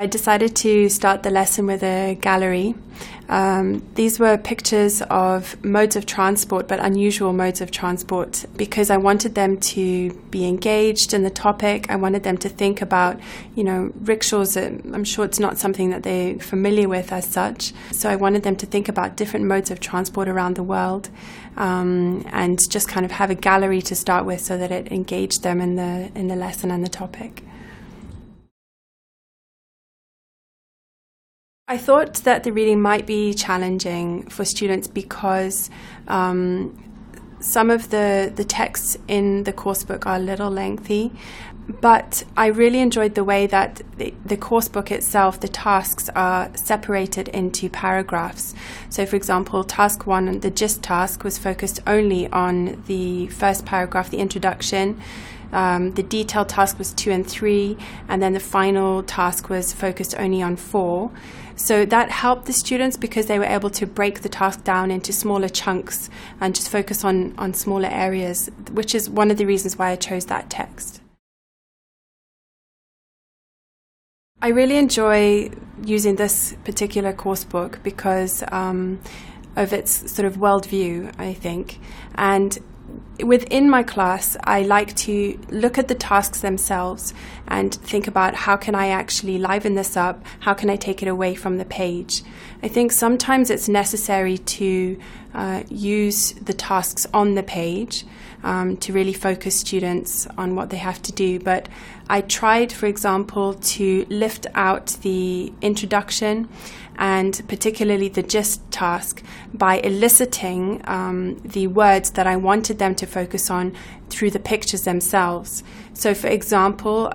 I decided to start the lesson with a gallery. These were pictures of modes of transport, but unusual modes of transport, because I wanted them to be engaged in the topic. I wanted them to think about, rickshaws. I'm sure it's not something that they're familiar with as such. So I wanted them to think about different modes of transport around the world, and just kind of have a gallery to start with so that it engaged them in the lesson and the topic. I thought that the reading might be challenging for students because some of the texts in the coursebook are a little lengthy, but I really enjoyed the way that the coursebook itself, the tasks are separated into paragraphs. So for example, task 1, the gist task, was focused only on the first paragraph, the introduction. The detailed task was 2 and 3, and then the final task was focused only on 4. So that helped the students because they were able to break the task down into smaller chunks and just focus on smaller areas, which is one of the reasons why I chose that text. I really enjoy using this particular coursebook because of its sort of worldview, I think. And within my class, I like to look at the tasks themselves and think about how can I actually liven this up, how can I take it away from the page. I think sometimes it's necessary to use the tasks on the page to really focus students on what they have to do. But I tried, for example, to lift out the introduction and particularly the gist task by eliciting the words that I wanted them to focus on through the pictures themselves. So for example,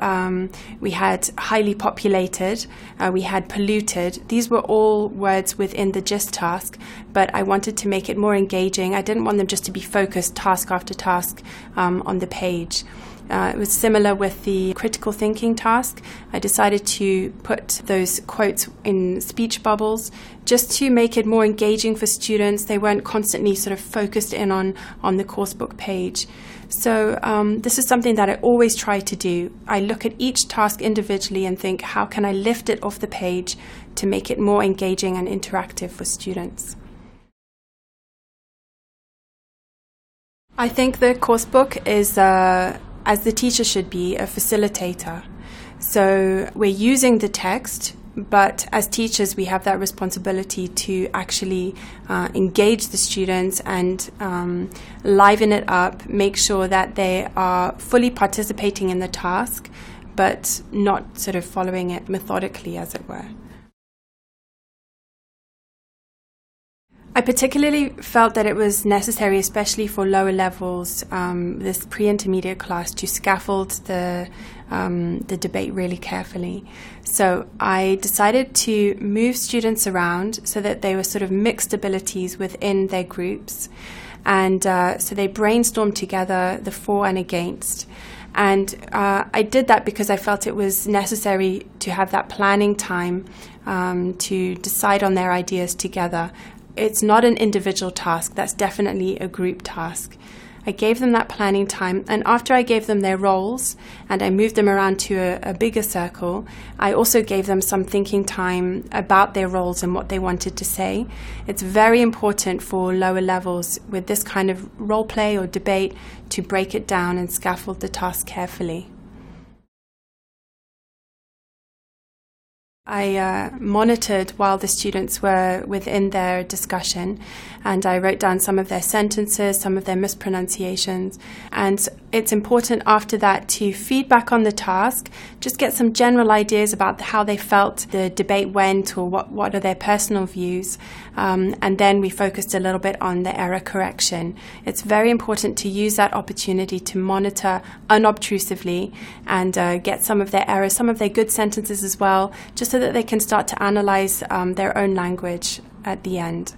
we had highly populated, we had polluted. These were all words within the gist task, but I wanted to make it more engaging. I didn't want them just to be focused task after task on the page. It was similar with the critical thinking task. I decided to put those quotes in speech bubbles just to make it more engaging for students. They weren't constantly sort of focused in on the coursebook page. So this is something that I always try to do. I look at each task individually and think, how can I lift it off the page to make it more engaging and interactive for students? I think the coursebook is as the teacher should be, a facilitator. So we're using the text, but as teachers we have that responsibility to actually engage the students and liven it up, make sure that they are fully participating in the task, but not sort of following it methodically, as it were. I particularly felt that it was necessary, especially for lower levels, this pre-intermediate class, to scaffold the debate really carefully. So I decided to move students around so that they were sort of mixed abilities within their groups. And so they brainstormed together the for and against. And I did that because I felt it was necessary to have that planning time to decide on their ideas together. It's not an individual task, that's definitely a group task. I gave them that planning time, and after I gave them their roles and I moved them around to a bigger circle, I also gave them some thinking time about their roles and what they wanted to say. It's very important for lower levels with this kind of role play or debate to break it down and scaffold the task carefully. I monitored while the students were within their discussion, and I wrote down some of their sentences, some of their mispronunciations. And it's important after that to feedback on the task, just get some general ideas about how they felt the debate went or what are their personal views. And then we focused a little bit on the error correction. It's very important to use that opportunity to monitor unobtrusively and get some of their errors, some of their good sentences as well, just so that they can start to analyze their own language at the end.